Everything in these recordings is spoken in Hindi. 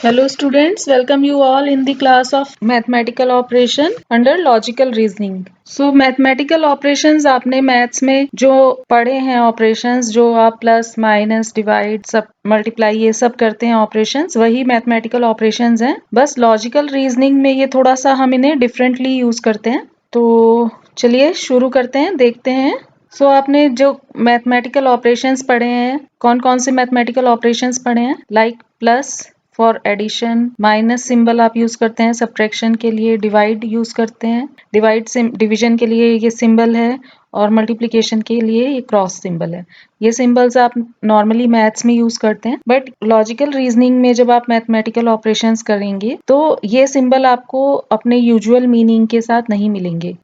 Hello students, welcome you all in the class of mathematical operation under logical reasoning. So mathematical operations आपने maths में जो पढ़े हैं operations जो आप प्लस माइनस डिवाइड सब मल्टीप्लाई ये सब करते हैं operations वही mathematical operations हैं. बस logical reasoning में ये थोड़ा सा हम इन्हें differently use करते हैं. तो चलिए शुरू करते हैं, देखते हैं. सो आपने जो मैथमेटिकल ऑपरेशंस पढ़े हैं, कौन कौन से मैथमेटिकल ऑपरेशंस पढ़े हैं? Like plus for addition, minus symbol आप यूज करते हैं सब्ट्रैक्शन के लिए, डिवाइड यूज करते हैं, डिवीजन के लिए ये सिंबल है और मल्टीप्लिकेशन के लिए ये क्रॉस सिंबल है. ये सिंबल्स आप नॉर्मली मैथ्स में यूज करते हैं, बट लॉजिकल रीजनिंग में जब आप मैथमेटिकल ऑपरेशंस करेंगे तो ये सिंबल आपको अपने यूजुअल मीनिंग के साथ नहीं मिलेंगे.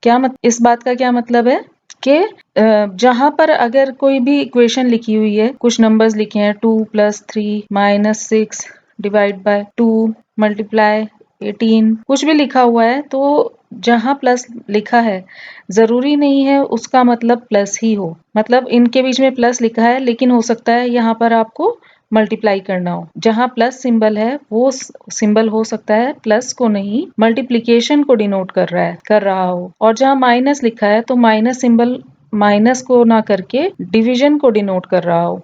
इस बात का क्या मतलब है कि जहां पर अगर कोई भी इक्वेशन लिखी हुई है, कुछ नंबर्स लिखे हैं 2 + 3 - 6 डिवाइड बाय 2 मल्टीप्लाई 18 कुछ भी लिखा हुआ है, तो जहां प्लस लिखा है जरूरी नहीं है उसका मतलब प्लस ही हो. मतलब इनके बीच में प्लस लिखा है लेकिन हो सकता है यहाँ पर आपको मल्टीप्लाई करना हो. जहां प्लस सिंबल है वो सिंबल हो सकता है प्लस को नहीं मल्टीप्लिकेशन को डिनोट कर रहा हो. और जहां माइनस लिखा है तो माइनस सिंबल माइनस को ना करके डिवीजन को डिनोट कर रहा हो.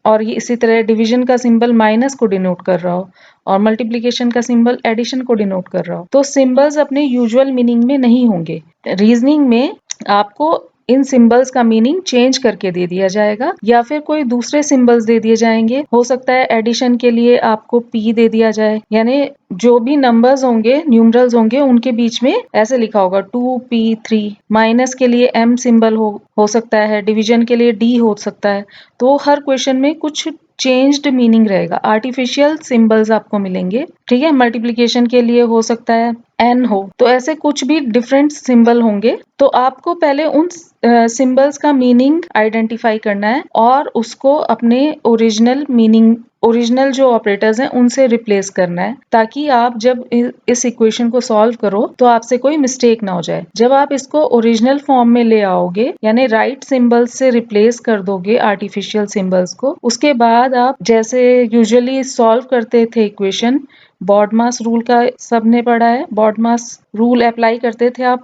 और ये इसी तरह डिवीजन का सिंबल माइनस को डिनोट कर रहा हो और मल्टीप्लिकेशन का सिंबल एडिशन को डिनोट कर रहा हो. तो सिंबल्स अपने यूजुअल मीनिंग में नहीं होंगे. रीजनिंग में आपको इन सिंबल्स का मीनिंग चेंज करके दे दिया जाएगा या फिर कोई दूसरे सिंबल्स दे दिए जाएंगे. हो सकता है एडिशन के लिए आपको p दे दिया जाए, यानी जो भी नंबर्स होंगे, न्यूमरल्स होंगे, उनके बीच में ऐसे लिखा होगा 2p3. माइनस के लिए m सिंबल हो सकता है, डिवीजन के लिए d हो सकता है. तो हर क्वेश्चन में कुछ चेंज्ड मीनिंग रहेगा, आर्टिफिशियल सिंबल्स आपको मिलेंगे. ठीक है, मल्टीप्लिकेशन के लिए हो सकता है n हो, तो ऐसे कुछ भी डिफरेंट सिंबल होंगे. तो आपको पहले उन सिंबल्स का मीनिंग आइडेंटिफाई करना है और उसको अपने ओरिजिनल जो ऑपरेटर्स हैं उनसे रिप्लेस करना है, ताकि आप जब इस इक्वेशन को सॉल्व करो तो आपसे कोई मिस्टेक ना हो जाए. जब आप इसको ओरिजिनल फॉर्म में ले आओगे, यानी राइट सिंबल्स से रिप्लेस कर दोगे आर्टिफिशियल सिंबल्स को, उसके बाद आप जैसे यूजुअली सॉल्व करते थे इक्वेशन, बॉडमास रूल का सबने पढ़ा है, बॉडमास रूल अप्लाई करते थे आप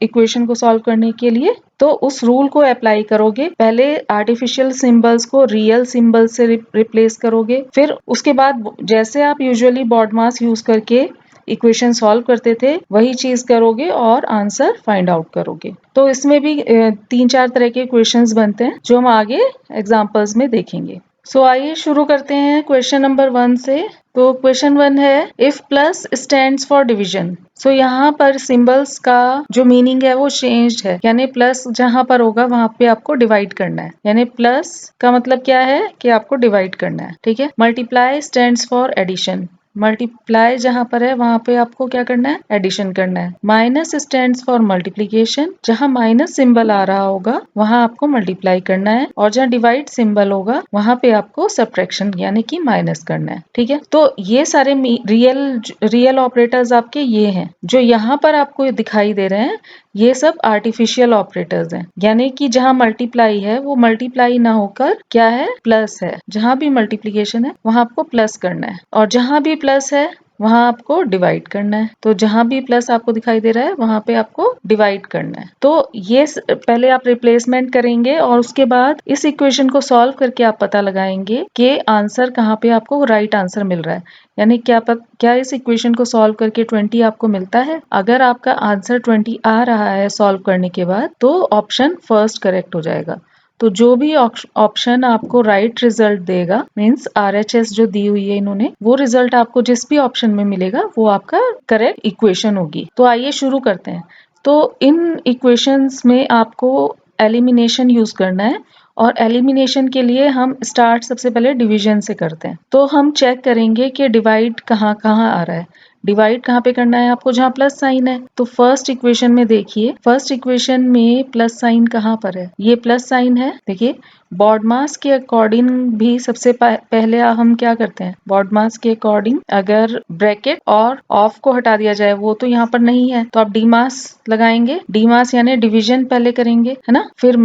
इक्वेशन को सॉल्व करने के लिए. तो उस रूल को अप्लाई करोगे, पहले आर्टिफिशियल सिंबल्स को रियल सिंबल से रिप्लेस करोगे, फिर उसके बाद जैसे आप यूजुअली बॉडमास यूज करके इक्वेशन सॉल्व करते थे वही चीज करोगे और आंसर फाइंड आउट करोगे. तो इसमें भी 3-4 तरह के क्वेश्चंस बनते हैं जो हम आगे एग्जांपल्स में देखेंगे. सो आइए शुरू करते हैं क्वेश्चन नंबर 1 से. तो क्वेश्चन 1 है, if plus stands for division. So यहाँ पर सिंबल्स का जो मीनिंग है वो चेंज्ड है, यानी प्लस जहां पर होगा वहां पे आपको डिवाइड करना है. यानी प्लस का मतलब क्या है कि आपको डिवाइड करना है. ठीक है. Multiply stands for addition. Multiply जहां पर है वहां पे आपको क्या करना है, एडिशन करना है. Minus stands for multiplication. जहां माइनस सिंबल आ रहा होगा वहां आपको मल्टीप्लाई करना है, और जहां डिवाइड सिंबल होगा वहां पे आपको सब्ट्रैक्शन यानी कि माइनस करना है. ठीक है. तो ये सारे रियल ऑपरेटर्स आपके ये हैं जो यहाँ पर आपको दिखाई दे रहे हैं. ये सब आर्टिफिशियल ऑपरेटर्स हैं, यानी कि जहां मल्टीप्लाई है वो मल्टीप्लाई ना होकर क्या है, प्लस है. जहां भी मल्टीप्लिकेशन है वहां आपको प्लस करना है, और जहां भी प्लस है वहां आपको डिवाइड करना है. तो जहां भी प्लस आपको दिखाई दे रहा है वहां पे आपको डिवाइड करना है. तो ये पहले आप रिप्लेसमेंट करेंगे और उसके बाद इस इक्वेशन को सॉल्व करके आप पता लगाएंगे कि आंसर कहाँ पे आपको राइट आंसर मिल रहा है. यानी क्या इस इक्वेशन को सॉल्व करके 20 आपको मिलता है? अगर आपका आंसर 20 आ रहा है सॉल्व करने के बाद तो ऑप्शन फर्स्ट करेक्ट हो जाएगा. तो जो भी ऑप्शन आपको राइट रिजल्ट देगा, मींस RHS जो दी हुई है इन्होंने, वो रिजल्ट आपको जिस भी ऑप्शन में मिलेगा वो आपका करेक्ट इक्वेशन होगी. तो आइए शुरू करते हैं. तो इन इक्वेशंस में आपको एलिमिनेशन यूज करना है, और एलिमिनेशन के लिए हम स्टार्ट सबसे पहले डिवीजन से करते हैं. तो हम चेक करेंगे कि डिवाइड कहाँ कहाँ आ रहा है. डिवाइड कहाँ पे करना है आपको, जहाँ प्लस साइन है. तो फर्स्ट इक्वेशन में देखिए, फर्स्ट इक्वेशन में प्लस साइन कहाँ पर है, ये प्लस साइन है. देखिए बॉडमास के अकॉर्डिंग भी सबसे पहले हम क्या करते हैं, बॉडमास के अकॉर्डिंग अगर ब्रैकेट और ऑफ को हटा दिया जाए, वो तो यहाँ पर नहीं है, तो आप डीमास लगाएंगे. डीमास यानी डिवीजन पहले करेंगे, है ना, फिर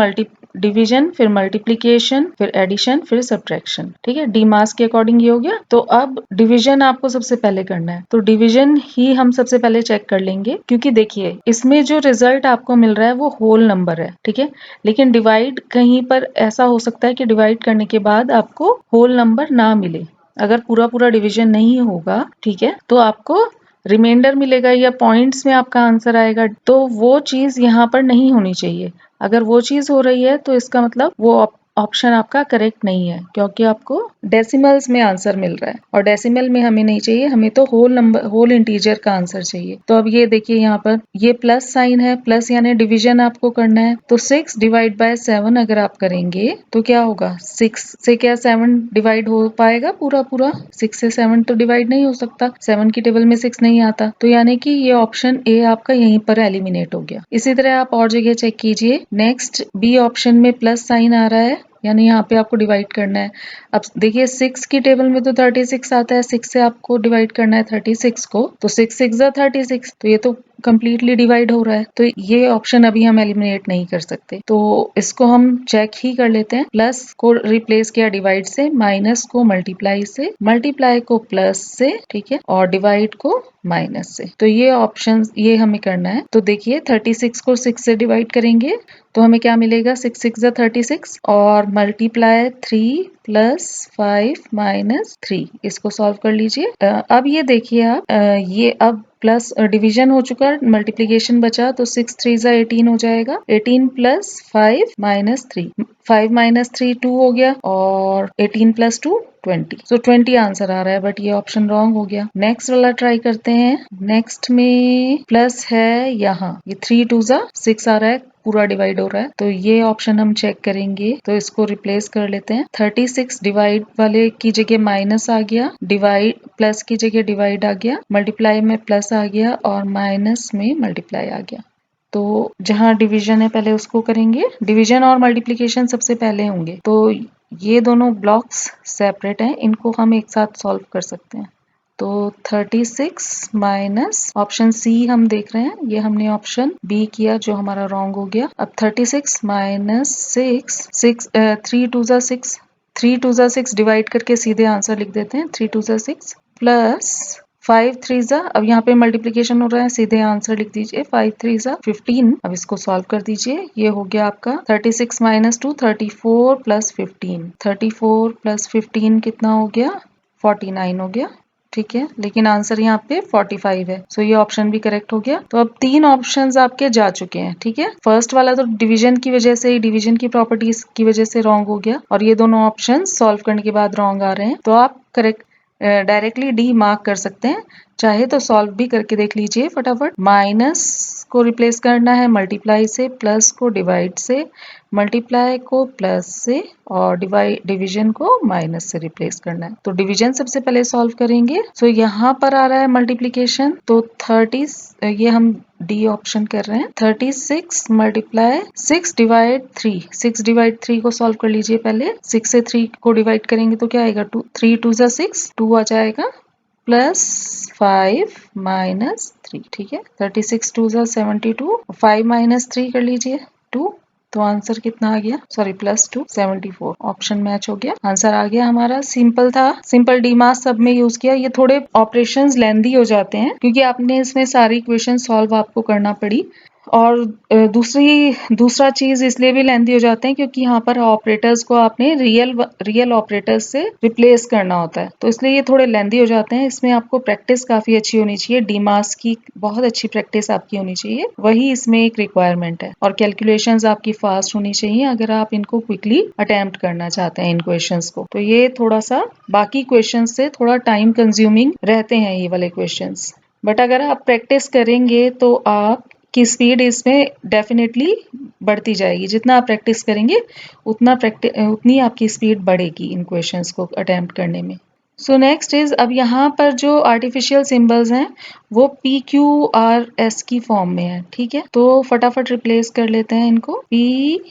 डिवीजन, फिर मल्टीप्लीकेशन, फिर एडिशन, फिर सब्ट्रैक्शन। ठीक है, डी मास के अकॉर्डिंग ये हो गया। तो अब डिवीजन आपको सबसे पहले करना है, तो डिवीजन ही हम सबसे पहले चेक कर लेंगे, क्योंकि देखिए इसमें जो रिजल्ट आपको मिल रहा है वो होल नंबर है। ठीक है, लेकिन डिवाइड कहीं पर ऐसा हो सकता है कि डिवाइड करने के बाद आपको होल नंबर ना मिले। अगर पूरा पूरा डिवीजन नहीं होगा, ठीक है, तो आपको रिमाइंडर मिलेगा या पॉइंट्स में आपका आंसर आएगा। तो वो चीज यहाँ पर नहीं होनी चाहिए। अगर वो चीज हो रही है तो इसका मतलब वो ऑप्शन आपका करेक्ट नहीं है, क्योंकि आपको डेसिमल्स में आंसर मिल रहा है और डेसिमल में हमें नहीं चाहिए, हमें तो होल नंबर, होल इंटीजर का आंसर चाहिए। तो अब ये देखिए यहाँ पर ये प्लस साइन है, प्लस यानी डिवीजन आपको करना है। तो 6 डिवाइड बाय 7 अगर आप करेंगे तो क्या होगा, 6 से क्या 7 डिवाइड हो पाएगा पूरा पूरा? 6 से 7 तो डिवाइड नहीं हो सकता, 7 की टेबल में 6 नहीं आता। तो यानी कि ये ऑप्शन ए आपका यहीं पर एलिमिनेट हो गया। इसी तरह आप और जगह चेक कीजिए। नेक्स्ट बी ऑप्शन में प्लस साइन आ रहा है, यानी यहाँ पे आपको डिवाइड करना है। अब देखिए 6 की टेबल में तो 36 आता है, 6 से आपको डिवाइड करना है 36 को, तो 6 6 36, तो ये तो कंप्लीटली डिवाइड हो रहा है। तो ये ऑप्शन अभी हम एलिमिनेट नहीं कर सकते, तो इसको हम चेक ही कर लेते हैं। प्लस को रिप्लेस किया डिवाइड से, माइनस को मल्टीप्लाई से, मल्टीप्लाई को प्लस से, ठीक है, और डिवाइड को माइनस से। तो ये ऑप्शन ये हमें करना है। तो देखिए 36 को 6 से डिवाइड करेंगे तो हमें क्या मिलेगा, 6 6 36, और मल्टीप्लाई 3 प्लस 5 माइनस 3। इसको सॉल्व कर लीजिए। अब ये देखिए आप, ये अब प्लस डिवीजन हो चुका, मल्टीप्लीकेशन बचा, तो 6 3 18 हो जाएगा। 18 प्लस 5 माइनस 3, 5 माइनस 3 2 हो गया, और 18 प्लस 2 20। सो 20 आंसर आ रहा है, बट ये ऑप्शन रॉन्ग हो गया। नेक्स्ट वाला ट्राई करते हैं। नेक्स्ट में प्लस है यहाँ, ये 3 2 6 आ रहा है, पूरा डिवाइड हो रहा है। तो ये ऑप्शन हम चेक करेंगे, तो इसको रिप्लेस कर लेते हैं। 36 डिवाइड वाले की जगह माइनस आ गया, डिवाइड प्लस की जगह डिवाइड आ गया, मल्टीप्लाई में प्लस आ गया, और माइनस में मल्टीप्लाई आ गया। तो जहाँ डिवीजन है पहले उसको करेंगे, डिवीजन और मल्टीप्लिकेशन सबसे पहले होंगे। तो ये दोनों ब्लॉक्स सेपरेट हैं, इनको हम एक साथ सॉल्व कर सकते हैं। तो 36 माइनस ऑप्शन सी हम देख रहे हैं, ये हमने ऑप्शन बी किया जो हमारा रॉन्ग हो गया। अब 36 माइनस 6, 3 2 6, 3 2 6 डिवाइड करके सीधे आंसर लिख देते हैं, 3 2 6 प्लस 5 3 अब यहाँ पे मल्टीप्लिकेशन हो रहा है, सीधे आंसर लिख दीजिए, 5 3 15। अब इसको सॉल्व कर दीजिए, ये हो गया आपका 36 माइनस 2, 34 प्लस 15, 34 प्लस 15 कितना हो गया, 49 हो गया। ठीक है, लेकिन आंसर यहाँ पे 45 है, सो ये ऑप्शन भी करेक्ट हो गया। तो अब 3 ऑप्शंस आपके जा चुके हैं। ठीक है, फर्स्ट वाला तो डिवीजन की वजह से, डिवीजन की प्रॉपर्टीज की वजह से रॉन्ग हो गया, और ये दोनों ऑप्शन सॉल्व करने के बाद रॉन्ग आ रहे हैं। तो आप करेक्ट डायरेक्टली डी मार्क कर सकते हैं, चाहे तो सॉल्व भी करके देख लीजिए फटाफट। माइनस को रिप्लेस करना है मल्टीप्लाई से, प्लस को डिवाइड से, मल्टीप्लाई को प्लस से, और डिवीजन को माइनस से रिप्लेस करना है। तो डिवीजन सबसे पहले सॉल्व करेंगे। सो यहाँ पर आ रहा है मल्टीप्लिकेशन, तो 30, ये हम डी ऑप्शन कर रहे हैं। 36 मल्टीप्लाई 6 डिवाइड 3, 6 डिवाइड 3 को सॉल्व कर लीजिए पहले। 6 से 3 को डिवाइड करेंगे तो क्या आएगा, 2 3 2 6, 2 आ जाएगा, प्लस 5 माइनस 3। ठीक है, 36 2 72, 5 माइनस 3 कर लीजिए 2, तो आंसर कितना आ गया, सॉरी प्लस 2 74। ऑप्शन मैच हो गया, आंसर आ गया हमारा। सिंपल था, सिंपल डीमास सब में यूज किया। ये थोड़े ऑपरेशंस लेंदी हो जाते हैं क्योंकि आपने इसमें सारी इक्वेशन सॉल्व आपको करना पड़ी, और दूसरा चीज इसलिए भी लेंदी हो जाते हैं क्योंकि यहाँ पर ऑपरेटर्स को आपने रियल ऑपरेटर्स से रिप्लेस करना होता है, तो इसलिए ये थोड़े लेंदी हो जाते हैं। इसमें आपको प्रैक्टिस काफी अच्छी होनी चाहिए, डीमास की बहुत अच्छी प्रैक्टिस आपकी होनी चाहिए, वही इसमें एक रिक्वायरमेंट है। और कैलकुलेशंस आपकी फास्ट होनी चाहिए अगर आप इनको क्विकली अटेम्प्ट करना चाहते हैं इन क्वेश्चंस को। तो ये थोड़ा सा बाकी क्वेश्चन से थोड़ा टाइम कंज्यूमिंग रहते हैं ये वाले क्वेश्चंस, बट अगर आप प्रैक्टिस करेंगे तो आप की स्पीड इसमें डेफिनेटली बढ़ती जाएगी। जितना आप प्रैक्टिस करेंगे उतनी आपकी स्पीड बढ़ेगी इन क्वेश्चंस को अटेम्प्ट करने में। सो नेक्स्ट इज, अब यहाँ पर जो आर्टिफिशियल सिंबल्स हैं वो PQRS की फॉर्म में है। ठीक है, तो फटाफट रिप्लेस कर लेते हैं इनको। PQRS,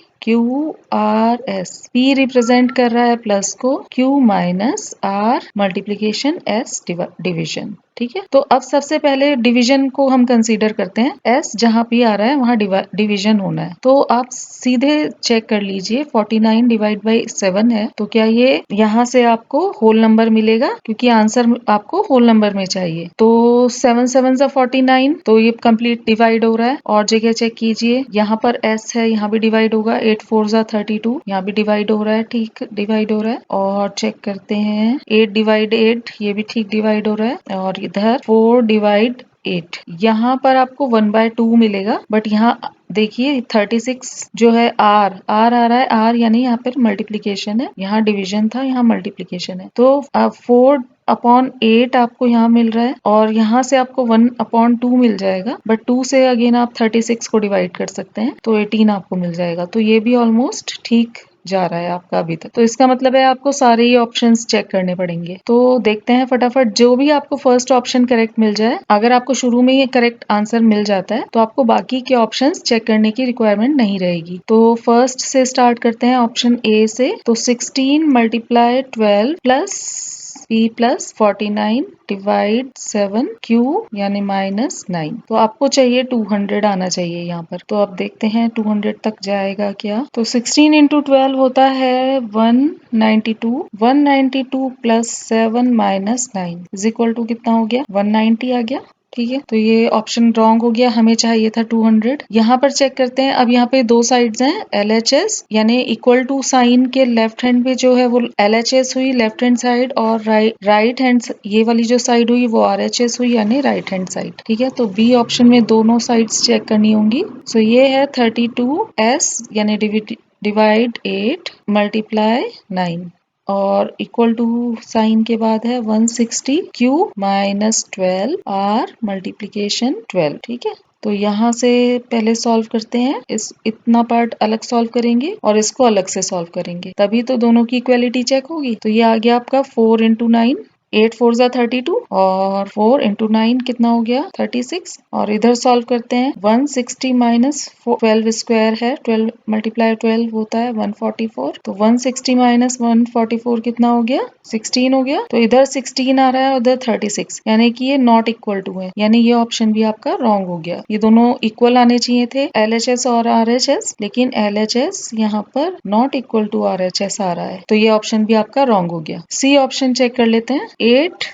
P रिप्रेजेंट कर रहा है प्लस को, Q minus, R multiplication, S division. ठीक है। तो अब सबसे पहले डिवीजन को हम कंसीडर करते हैं। एस जहाँ भी आ रहा है वहाँ डिवीजन होना है। तो आप सीधे चेक कर लीजिए 49 डिवाइड बाई 7 है, तो क्या ये यहाँ से आपको होल नंबर मिलेगा, क्योंकि आंसर आपको होल नंबर में चाहिए। तो 7 7 सा 49, तो ये कंप्लीट डिवाइड हो रहा है। और जगह चेक कीजिए, यहाँ पर एस है, यहाँ भी डिवाइड होगा। 8 4 सा 32, यहाँ भी डिवाइड हो रहा है, ठीक डिवाइड हो रहा है। और चेक करते हैं 8 डिवाइड 8, ये भी ठीक डिवाइड हो रहा है। और इधर 4 डिवाइड 8, यहाँ पर आपको 1/2 मिलेगा। बट यहाँ देखिए 36 जो है आर आ रहा है, आर यानी यहाँ पर मल्टीप्लीकेशन है, यहाँ डिवीजन था, यहाँ मल्टीप्लीकेशन है। तो 4/8 आपको यहाँ मिल रहा है, और यहाँ से आपको 1/2 मिल जाएगा। बट 2 से अगेन आप 36 को डिवाइड कर सकते हैं, तो 18 आपको मिल जाएगा। तो ये भी ऑलमोस्ट ठीक जा रहा है आपका अभी तक। तो इसका मतलब है आपको सारे ही ऑप्शंस चेक करने पड़ेंगे। तो देखते हैं फटाफट, जो भी आपको फर्स्ट ऑप्शन करेक्ट मिल जाए, अगर आपको शुरू में ये करेक्ट आंसर मिल जाता है तो आपको बाकी के ऑप्शंस चेक करने की रिक्वायरमेंट नहीं रहेगी। तो फर्स्ट से स्टार्ट करते हैं, ऑप्शन ए से। तो 16 multiply 12 plus P plus 49 divide 7 Q यानी -9। तो आपको चाहिए 200 आना चाहिए यहाँ पर। तो अब देखते हैं 200 तक जाएगा क्या। तो 16 इंटू 12 होता है 192। 192 plus 7 minus 9 is equal to कितना हो गया, 190 आ गया। ठीक है, तो ये ऑप्शन रॉन्ग हो गया, हमें चाहिए था 200। यहाँ पर चेक करते हैं। अब यहाँ पे दो साइड्स हैं, LHS यानी इक्वल टू साइन के लेफ्ट हैंड पे जो है वो LHS हुई लेफ्ट हैंड साइड, और राइट हैंड ये वाली जो साइड हुई वो RHS हुई यानी राइट हैंड साइड। ठीक है, तो बी ऑप्शन में दोनों साइड्स चेक करनी होंगी। सो ये है 32S यानी डिवाइड 8 मल्टीप्लाई 9, और इक्वल टू साइन के बाद है 160 Q माइनस 12 R मल्टीप्लीकेशन 12। ठीक है, तो यहाँ से पहले सॉल्व करते हैं। इस इतना पार्ट अलग सॉल्व करेंगे और इसको अलग से सॉल्व करेंगे, तभी तो दोनों की इक्वलिटी चेक होगी। तो ये आ गया आपका 4 इंटू 9, 8 4 ज़ा 32, और 4 इंटू 9 कितना हो गया 36। और इधर सॉल्व करते हैं, 160 माइनस 12 स्क्वायर है, 12 मल्टीप्लाई 12 होता है 144। तो 160 माइनस 144 कितना हो गया 16 हो गया। तो इधर 16 आ रहा है, उधर 36, यानी कि ये नॉट इक्वल टू है, यानी ये ऑप्शन भी आपका रॉन्ग हो गया। ये दोनों इक्वल आने चाहिए थे, LHS और RHS, लेकिन LHS यहाँ पर नॉट इक्वल टू RHS आ रहा है, तो ये ऑप्शन भी आपका रॉन्ग हो गया। सी ऑप्शन चेक कर लेते हैं। 8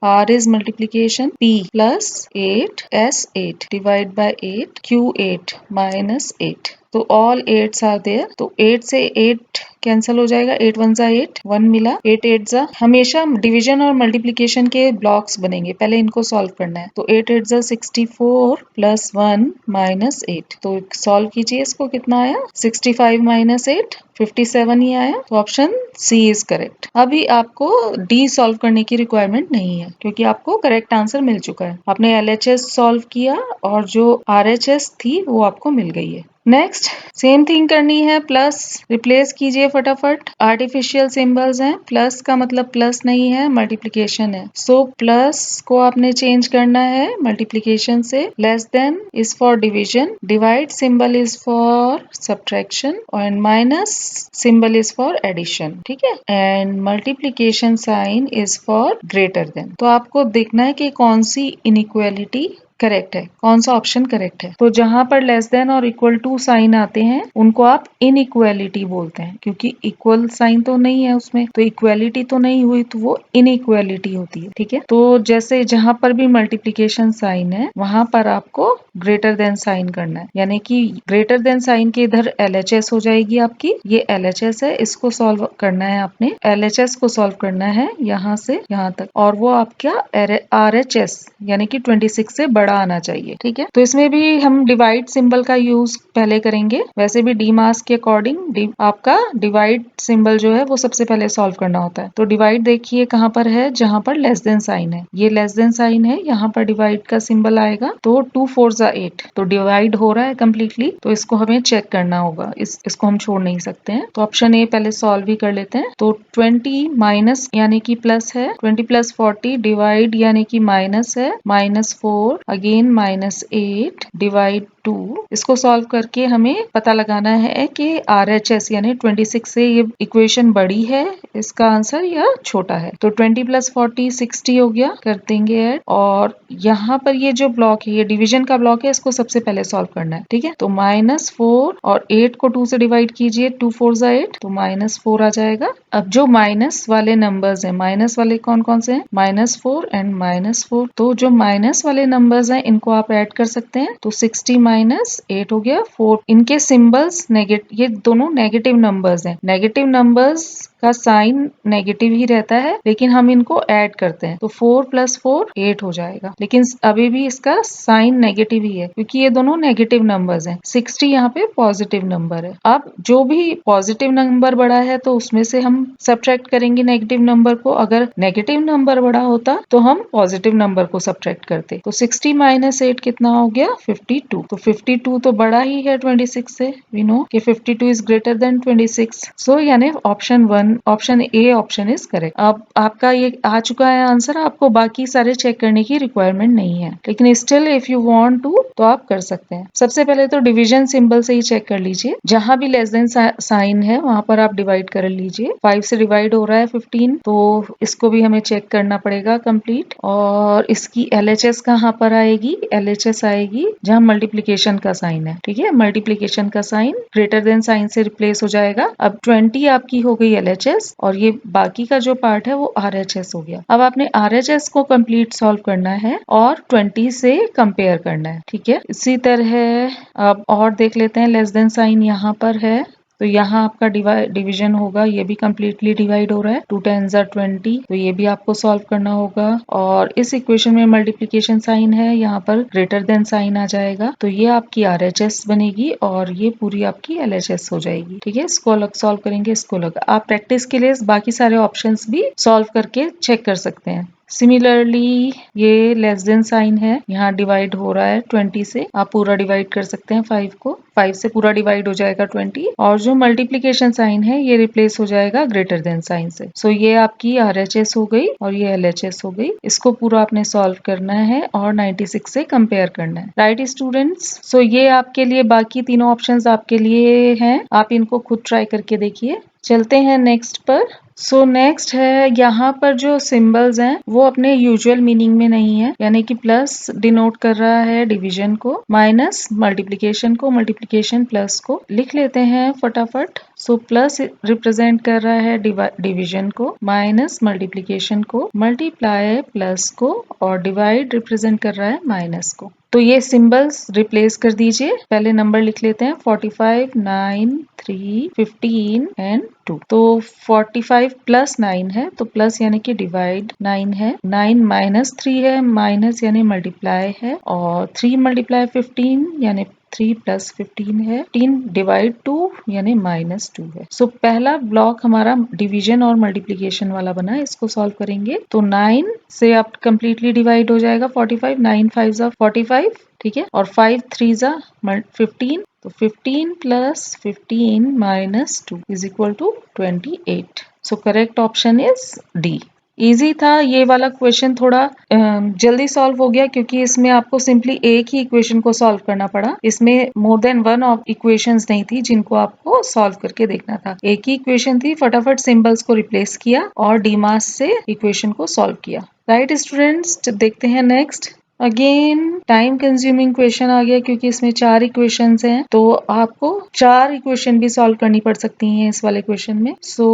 R is multiplication P plus 8 S 8 divide by 8 Q 8 minus 8। तो ऑल 8s आर देयर, तो 8 से 8 कैंसिल हो जाएगा, 8 1 ज़ा 8, 1 मिला, 8 8 ज़ा, हमेशा डिवीजन और मल्टीप्लिकेशन के ब्लॉक्स बनेंगे, पहले इनको सॉल्व करना है। तो 8 8 ज़ा 64 प्लस 1 माइनस 8, तो सॉल्व कीजिए इसको, कितना आया 65 माइनस 8 57 ही आया। तो ऑप्शन सी इज करेक्ट। अभी आपको डी सॉल्व करने की रिक्वायरमेंट नहीं है, क्योंकि आपको करेक्ट आंसर मिल चुका है। आपने LHS सॉल्व किया और जो RHS थी वो आपको मिल गई है। नेक्स्ट सेम थिंग करनी है, प्लस रिप्लेस कीजिए फटाफट। आर्टिफिशियल सिंबल्स हैं, प्लस का मतलब प्लस नहीं है, मल्टीप्लिकेशन है। सो प्लस को आपने चेंज करना है मल्टीप्लिकेशन से। Less than is for division, divide symbol is for subtraction, and minus symbol is for addition. ठीक है, and multiplication sign is for greater than. तो आपको देखना है कि कौन सी इनइक्वालिटी करेक्ट है, कौन सा ऑप्शन करेक्ट है। तो जहां पर लेस देन और इक्वल टू साइन आते हैं उनको आप इनइक्वालिटी बोलते हैं, क्योंकि इक्वल साइन तो नहीं है उसमें, तो इक्वालिटी तो नहीं हुई, तो वो इनइक्वालिटी होती है। ठीक है, तो जैसे जहां पर भी मल्टीप्लिकेशन साइन है वहां पर आपको ग्रेटर देन साइन करना है, यानी कि ग्रेटर देन साइन के इधर LHS हो जाएगी आपकी, ये LHS है, इसको सॉल्व करना है आपने, LHS को सॉल्व करना है यहाँ से यहाँ तक, और वो आपका RHS यानी कि 26 से बड़ा आना चाहिए। ठीक है, तो इसमें भी हम डिवाइड सिंबल का यूज पहले करेंगे। वैसे भी डी मास के अकॉर्डिंग आपका डिवाइड सिंबल जो है वो सबसे पहले सॉल्व करना होता है। तो डिवाइड देखिए कहाँ पर है, जहां पर लेस देन साइन है, ये लेस देन साइन है, यहाँ पर डिवाइड का सिंबल आएगा। तो 2 4 ज़ा 8, तो डिवाइड हो रहा है कम्प्लीटली, तो इसको हमें चेक करना होगा, इसको हम छोड़ नहीं सकते हैं। तो ऑप्शन ए पहले सॉल्व भी कर लेते हैं। तो 20 माइनस यानी कि प्लस है, 20 प्लस 40 डिवाइड यानी कि माइनस है, -4, अगेन -8 डिवाइड 2। इसको सॉल्व करके हमें पता लगाना है कि RHS यानी 26 से ये इक्वेशन बड़ी है इसका आंसर या छोटा है। तो 20 + 40 60 हो गया, कर देंगे ऐड। और यहाँ पर ये जो ब्लॉक है, ये डिवीजन का ब्लॉक है, इसको सबसे पहले सॉल्व करना है। ठीक है, तो -4 और 8 को 2 से डिवाइड कीजिए, 2 4 ज़ा 8, तो -4 आ जाएगा। अब जो माइनस वाले नंबर्स हैं, माइनस वाले कौन कौन से हैं? -4 एंड -4। तो जो माइनस वाले नंबर्स हैं इनको आप ऐड कर सकते हैं। तो 60 - 8 हो गया 4। इनके सिंबल्स ये दोनों नेगेटिव नंबर्स हैं। नेगेटिव नंबर्स का साइन नेगेटिव ही रहता है, लेकिन हम इनको ऐड करते हैं, तो 4 + 4 8 हो जाएगा। लेकिन अभी भी इसका साइन नेगेटिव ही है क्योंकि ये दोनों नेगेटिव नंबर्स हैं। 60 यहाँ पे पॉजिटिव नंबर है। अब जो भी पॉजिटिव नंबर बड़ा है तो उसमें से हम सब्ट्रैक्ट करेंगे नेगेटिव नंबर को। अगर नेगेटिव नंबर बड़ा होता तो हम पॉजिटिव नंबर को सब्ट्रैक्ट करते। तो 60 - 8 कितना हो गया? 52। तो 52 तो बड़ा ही है 26 से। वी नो कि 52 इज ग्रेटर देन 26। सो यानी option A option is correct. अब आपका ये आ चुका है आंसर, आपको बाकी सारे चेक करने की रिक्वायरमेंट नहीं है, लेकिन still if you want to तो आप कर सकते हैं। सबसे पहले तो डिवीजन सिंबल से ही चेक कर लीजिए, जहां भी लेस देन साइन है वहां पर आप डिवाइड कर लीजिए। 5 से डिवाइड हो रहा है 15, तो इसको भी हमें चेक करना पड़ेगा कंप्लीट। और इसकी LHS कहाँ पर आएगी? LHS आएगी जहां मल्टीप्लीकेशन का साइन है। ठीक है, मल्टीप्लीकेशन का साइन ग्रेटर देन साइन से रिप्लेस हो जाएगा। अब 20 आपकी हो गई LHS और ये बाकी का जो पार्ट है वो RHS हो गया। अब आपने RHS को कंप्लीट सॉल्व करना है और 20 से कंपेयर करना है। ठीक है, इसी तरह अब और देख लेते हैं। लेस देन साइन यहाँ पर है, तो यहाँ आपका डिवीजन होगा, ये भी कम्प्लीटली डिवाइड हो रहा है। 2 10 = 20, तो ये भी आपको सॉल्व करना होगा। और इस इक्वेशन में मल्टीप्लिकेशन साइन है, यहाँ पर ग्रेटर देन साइन आ जाएगा, तो ये आपकी RHS बनेगी और ये पूरी आपकी LHS हो जाएगी। ठीक है, इसको अलग सॉल्व करेंगे, इसको अलग। आप प्रैक्टिस के लिए बाकी सारे ऑप्शंस भी सॉल्व करके चेक कर सकते हैं। सिमिलरली ये लेस देन साइन है, यहाँ डिवाइड हो रहा है 20 से, आप पूरा डिवाइड कर सकते हैं 5 को। 5 से पूरा डिवाइड हो जाएगा 20। और जो मल्टीप्लिकेशन साइन है ये रिप्लेस हो जाएगा ग्रेटर देन साइन से। सो ये आपकी RHS हो गई और ये LHS हो गई। इसको पूरा आपने सॉल्व करना है और 96 से कंपेयर करना है। राइट स्टूडेंट्स, सो ये आपके लिए बाकी तीनों ऑप्शंस आपके लिए हैं, आप इनको खुद ट्राई करके देखिए। चलते हैं नेक्स्ट पर। सो नेक्स्ट है, यहाँ पर जो सिंबल्स हैं वो अपने यूजुअल मीनिंग में नहीं है, यानी कि प्लस डिनोट कर रहा है डिवीजन को, माइनस मल्टीप्लिकेशन को, मल्टीप्लिकेशन प्लस को। लिख लेते हैं फटाफट। सो प्लस रिप्रेजेंट कर रहा है डिवीजन को, माइनस मल्टीप्लिकेशन को, मल्टीप्लाई प्लस को, और डिवाइड रिप्रेजेंट कर रहा है माइनस को। तो ये सिंबल्स रिप्लेस कर दीजिए। पहले नंबर लिख लेते हैं 45 9 3 15 एंड 2। तो 45 + 9 है, तो प्लस यानी कि डिवाइड 9 है, 9 - 3 है, माइनस यानी मल्टीप्लाई है, और 3 × 15 यानी 3 + 15 है, 15 डिवाइड 2 यानी -2 है। सो पहला ब्लॉक हमारा डिवीजन और मल्टीप्लिकेशन वाला बना, इसको सॉल्व करेंगे। तो 9 से अब कंप्लीटली डिवाइड हो जाएगा 45, 9 5 ज़ा 45, ठीक है, और 5 3 ज़ा 15, तो 15 + 15 - 2 = 28। So correct option is D. Easy था ये वाला क्वेश्चन, थोड़ा जल्दी सॉल्व हो गया क्योंकि इसमें आपको सिंपली एक ही इक्वेशन को सॉल्व करना पड़ा। इसमें more than one of equations नहीं थी जिनको आपको सॉल्व करके देखना था। एक ही इक्वेशन थी, फटाफट सिंबल्स को रिप्लेस किया और डीमास से इक्वेशन को सॉल्व किया। राइट स्टूडेंट्स, देखते हैं next. Again time consuming question आ गया क्योंकि इसमें 4 इक्वेशंस हैं, तो आपको 4 इक्वेशन भी सॉल्व करनी पड़ सकती हैं इस वाले क्वेश्चन में। सो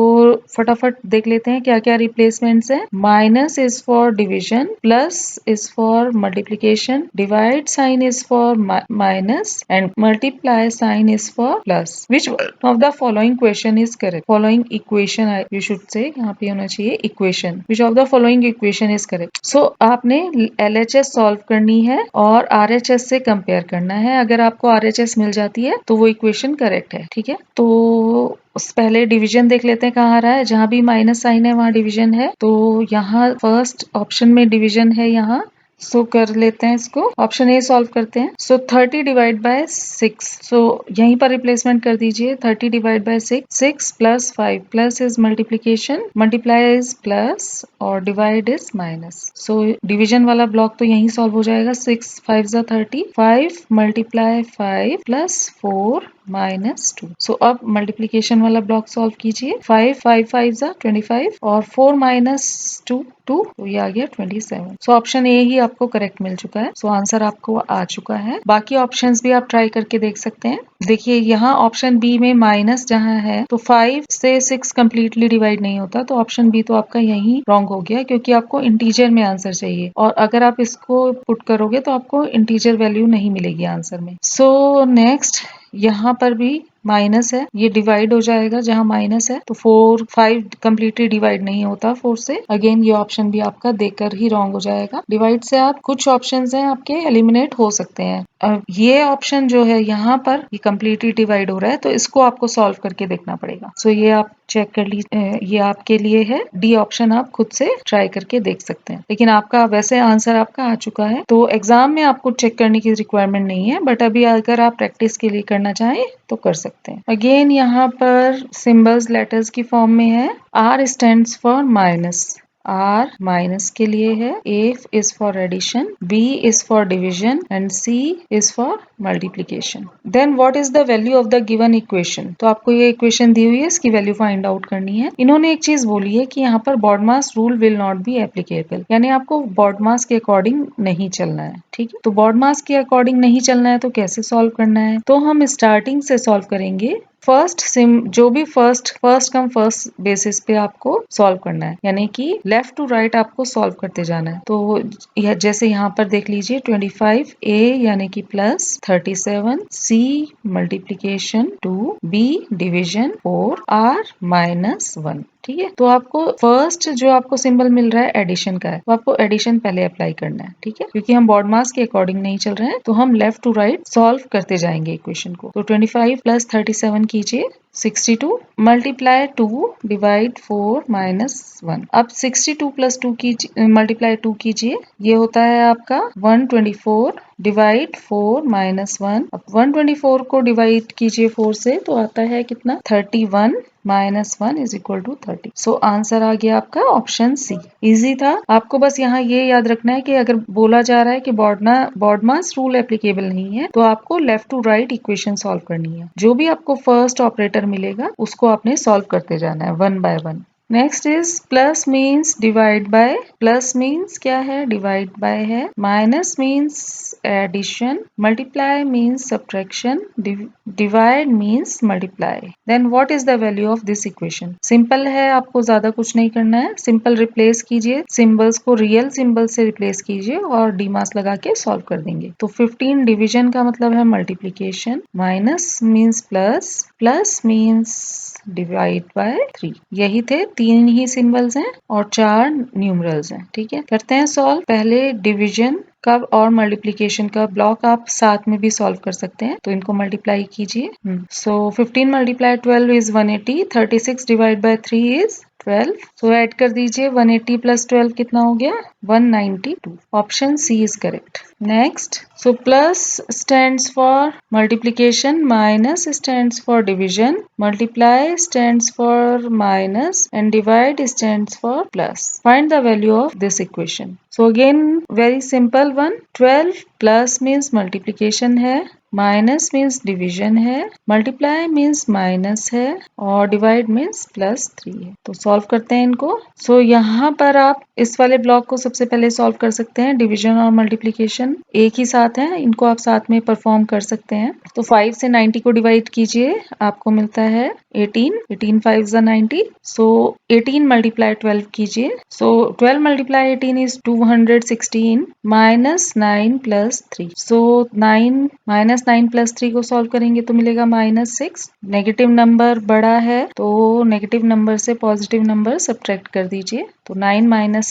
फटाफट देख लेते हैं क्या क्या रिप्लेसमेंट्स हैं। Minus is for division, plus is for multiplication, divide sign is for minus and multiply sign is for plus. Which of the following question is correct? Following equation you should say, यहाँ पे होना चाहिए equation. Which of the following equation is correct? So आपने LHS सॉल्व करनी है और RHS से कंपेयर करना है। अगर आपको RHS मिल जाती है तो वो इक्वेशन करेक्ट है। ठीक है, तो पहले डिवीजन देख लेते हैं कहाँ आ रहा है। जहां भी माइनस साइन है वहां डिवीजन है, तो यहाँ फर्स्ट ऑप्शन में डिवीजन है, यहाँ सो कर लेते हैं इसको, ऑप्शन ए सॉल्व करते हैं। सो 30 डिवाइड बाय 6, सो यहीं पर रिप्लेसमेंट कर दीजिए। 30 divide by 6 plus 5, plus is multiplication, multiply is plus और divide is minus. So division वाला ब्लॉक तो यहीं सॉल्व हो जाएगा। 6 5 जा 30, 5 मल्टीप्लाई 5 प्लस 4 -2। सो अब मल्टीप्लीकेशन वाला ब्लॉक सॉल्व कीजिए। 5 5 5 जा 25 और 4 -2 2, तो ये आ गया 27। सो ऑप्शन ए ही आपको करेक्ट मिल चुका है। सो आंसर आपको आ चुका है। बाकी ऑप्शंस भी आप ट्राई करके देख सकते हैं। देखिए यहाँ ऑप्शन बी में माइनस जहाँ है तो 5 से 6 कम्प्लीटली डिवाइड नहीं होता, तो ऑप्शन बी तो आपका यही रॉन्ग हो गया, क्योंकि आपको इंटीजर में आंसर चाहिए और अगर आप इसको पुट करोगे तो आपको इंटीजर वैल्यू नहीं मिलेगी आंसर में। सो नेक्स्ट यहाँ पर भी माइनस है, ये डिवाइड हो जाएगा जहाँ माइनस है, तो 4 5 कम्प्लीटली डिवाइड नहीं होता 4 से। अगेन ये ऑप्शन भी आपका देकर ही रॉन्ग हो जाएगा। डिवाइड से आप कुछ ऑप्शंस हैं आपके एलिमिनेट हो सकते हैं। अब ये ऑप्शन जो है यहाँ पर ये कम्प्लीटली डिवाइड हो रहा है, तो इसको आपको सॉल्व करके देखना पड़ेगा। सो ये आप चेक कर लीजिए, ये आपके लिए है। डी ऑप्शन आप खुद से ट्राई करके देख सकते हैं। लेकिन आपका वैसे आंसर आपका आ चुका है, तो एग्जाम में आपको चेक करने की रिक्वायरमेंट नहीं है, बट अभी अगर आप प्रैक्टिस के लिए करना चाहें तो कर सकते हैं। अगेन यहाँ पर सिंबल्स लेटर्स की फॉर्म में है। R stands for minus, R minus के लिए है, A is for addition, B is for division and C is for multiplication. Then what is the value of the given equation? तो आपको ये इक्वेशन दी हुई है, इसकी वैल्यू फाइंड आउट करनी है। इन्होंने एक चीज बोली है कि यहाँ पर BODMAS rule will not be applicable, यानी आपको बॉडमास के अकॉर्डिंग नहीं चलना है। ठीक है, तो बॉडमास के अकॉर्डिंग नहीं चलना है तो कैसे सॉल्व करना है? तो हम स्टार्टिंग से सॉल्व करेंगे। फर्स्ट जो भी फर्स्ट कम फर्स्ट बेसिस पे आपको सॉल्व करना है, यानी कि लेफ्ट टू राइट आपको सॉल्व करते जाना है। तो जैसे यहाँ पर देख लीजिए 25 ए यानी कि plus 37, C multiplication 2, B division 4, R -1। ठीक है, तो आपको फर्स्ट जो आपको सिंबल मिल रहा है एडिशन का है, तो आपको एडिशन पहले अप्लाई करना है। ठीक है, क्योंकि हम बॉड मास के अकॉर्डिंग नहीं चल रहे हैं, तो हम लेफ्ट टू राइट सॉल्व करते जाएंगे इक्वेशन को। तो 25 प्लस 37 कीजिए 62, मल्टीप्लाई 2 डिवाइड 4 -1। अब 62 प्लस 2 कीजिए, मल्टीप्लाई 2 कीजिए, ये होता है आपका 124 डिवाइड 4 -1। अब 124 को डिवाइड कीजिए 4 से, तो आता है कितना 31 -1 is equal to 30। So answer आ गया आपका ऑप्शन सी। इजी था, आपको बस यहाँ ये याद रखना है कि अगर बोला जा रहा है कि बॉडमास रूल एप्लीकेबल नहीं है, तो आपको left to right equation solve करनी है। जो भी आपको फर्स्ट ऑपरेटर मिलेगा उसको आपने सॉल्व करते जाना है one by one. Next is plus means divide by. Plus means क्या है? डिवाइड बाय है। Minus means addition, multiply means subtraction, divide means multiply. Then what is the value of this equation? Simple है, आपको ज्यादा कुछ नहीं करना है। सिंपल रिप्लेस कीजिए, सिंबल्स को रियल सिंबल से रिप्लेस कीजिए और डीमास लगा के सॉल्व कर देंगे। तो 15 डिवीजन का मतलब है multiplication, minus means plus, plus means divide by 3। यही थे, 3 ही सिंबल्स हैं और 4 न्यूमरल्स हैं। ठीक है, करते हैं सॉल्व। पहले डिवीजन का और मल्टीप्लिकेशन का ब्लॉक आप साथ में भी सॉल्व कर सकते हैं, तो इनको मल्टीप्लाई कीजिए। So 15 multiply 12 is 180, 36 divide by 3 is 12। So add कर दीजिए, 180 प्लस 12 कितना हो गया? 192। Option C is correct. Next, so plus stands for multiplication, minus stands for division, multiply stands for minus and divide stands for plus. Find the value of this equation. So again very simple one. 12 plus means multiplication है, माइनस मीन्स डिवीजन है, मल्टीप्लाई मीन्स माइनस है और डिवाइड मीन्स प्लस 3 है। तो सॉल्व करते हैं इनको। सो यहाँ पर आप इस वाले ब्लॉक को सबसे पहले सॉल्व कर सकते हैं। डिवीजन और मल्टीप्लिकेशन एक ही साथ है, इनको आप साथ में परफॉर्म कर सकते हैं। तो 5 से 90 को डिवाइड कीजिए, आपको मिलता है 18, 18 5 जा 90। सो 18 मल्टीप्लाई 12 कीजिए, सो 12 multiply 18 is 216 minus 9 plus 3। So 9 minus 9 plus 3 को सॉल्व करेंगे तो मिलेगा -6। नेगेटिव नंबर बड़ा है तो नेगेटिव नंबर से पॉजिटिव नंबर सब्ट्रैक्ट कर दीजिए। तो 9 माइनस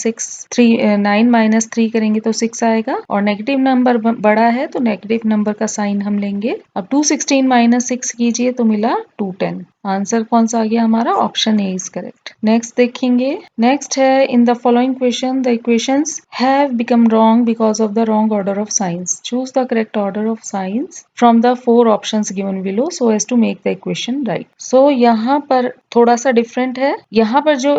3 करेंगे तो 6 आएगा और नेगेटिव नंबर बड़ा है तो नेगेटिव नंबर का साइन हम लेंगे। अब 216 माइनस 6 कीजिए तो मिला 210। आंसर कौन सा आ गया हमारा? Option A is correct. Next देखेंगे। नेक्स्ट है in the following question the equations have become wrong because of the wrong order of signs. Choose the correct order of signs from the 4 options given below so as to make the equation right. So यहाँ पर थोड़ा सा डिफरेंट है। यहाँ पर जो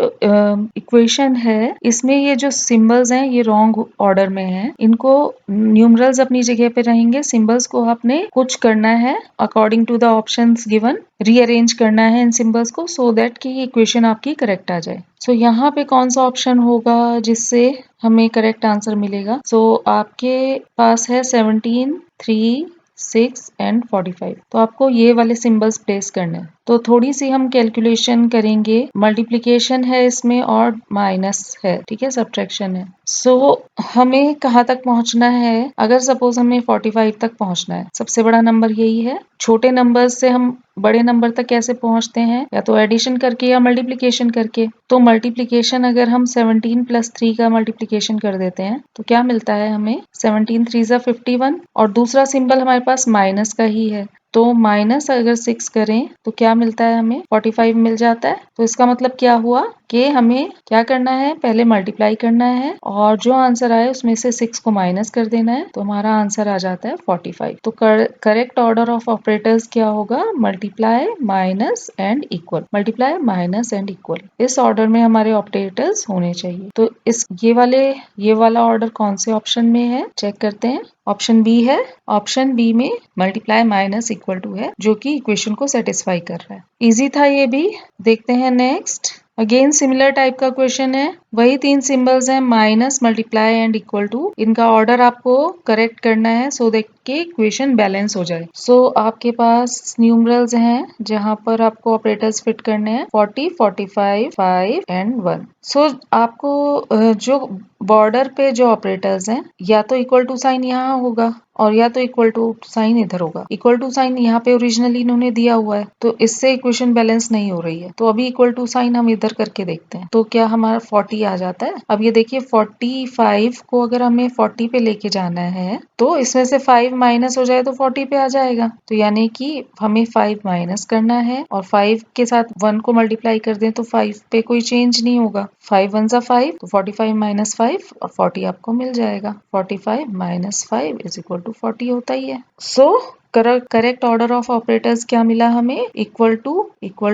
इक्वेशन है इसमें ये जो सिंबल्स हैं ये रॉन्ग ऑर्डर में है। इनको न्यूमरल्स अपनी जगह पे रहेंगे, सिंबल्स को आपने कुछ करना है according to the options given, rearrange करना है इन सिंबल्स को सो दैट कि इक्वेशन आपकी करेक्ट आ जाए। सो यहाँ पे कौन सा ऑप्शन होगा जिससे हमें करेक्ट आंसर मिलेगा? सो आपके पास है 17, 3, 6 एंड 45। तो आपको ये वाले सिंबल्स प्लेस करने हैं। तो थोड़ी सी हम कैलकुलेशन करेंगे। मल्टीप्लिकेशन है इसमें और माइनस है, ठीक है, सब्ट्रैक्शन है। सो हमें कहाँ तक पहुंचना है? अगर सपोज हमें 45 तक पहुंचना है, सबसे बड़ा नंबर यही है। छोटे नंबर से हम बड़े नंबर तक कैसे पहुंचते हैं? या तो एडिशन करके या मल्टीप्लिकेशन करके। तो मल्टीप्लिकेशन अगर हम 17 प्लस 3 का मल्टीप्लिकेशन कर देते हैं तो क्या मिलता है हमें? 17 3 जा 51 और दूसरा सिंबल हमारे पास माइनस का ही है। तो माइनस अगर 6 करें तो क्या मिलता है हमें? 45 मिल जाता है। तो इसका मतलब क्या हुआ कि हमें क्या करना है? पहले मल्टीप्लाई करना है और जो आंसर आए उसमें से 6 को माइनस कर देना है। तो हमारा आंसर आ जाता है 45। तो करेक्ट ऑर्डर ऑफ ऑपरेटर्स क्या होगा? Multiply, minus and equal. Multiply, minus and equal, इस ऑर्डर में हमारे ऑपरेटर्स होने चाहिए। तो इस ये वाला ऑर्डर कौन से ऑप्शन में है? चेक करते हैं। ऑप्शन बी है। ऑप्शन बी में मल्टीप्लाई माइनस इक्वल टू है जो कि इक्वेशन को सेटिस्फाई कर रहा है। इजी था ये भी। देखते हैं नेक्स्ट। अगेन सिमिलर टाइप का क्वेश्चन है। वही 3 सिंबल्स हैं, minus, multiply and equal to. इनका ऑर्डर आपको करेक्ट करना है सो दैट कि इक्वेशन बैलेंस हो जाए। सो आपके पास न्यूमरल्स हैं जहां पर आपको ऑपरेटर्स फिट करने हैं 40, 45, 5 एंड 1। सो आपको जो बॉर्डर पे जो ऑपरेटर्स हैं या तो इक्वल टू साइन यहाँ होगा और या तो इक्वल टू साइन इधर होगा। इक्वल टू साइन यहाँ पे ओरिजिनली इन्होंने दिया हुआ है तो इससे इक्वेशन बैलेंस नहीं हो रही है। तो अभी इक्वल टू साइन हम इधर करके देखते हैं तो क्या हमारा 40 आ जाता है। अब ये देखिए 45 को अगर हमें 40 पे लेके जाना है तो इसमें से 5 माइनस हो जाए तो 40 पे आ जाएगा। तो यानी कि हमें 5 माइनस करना है और 5 के साथ 1 को मल्टीप्लाई कर दें तो 5 पे कोई चेंज नहीं होगा। 5 1 जा 5 तो 45 माइनस 5 और 40 आपको मिल जाएगा। 45 माइनस 5 इज इक्वल टू 40 होता ही है। So correct order of operators क्या मिला हमें? Equal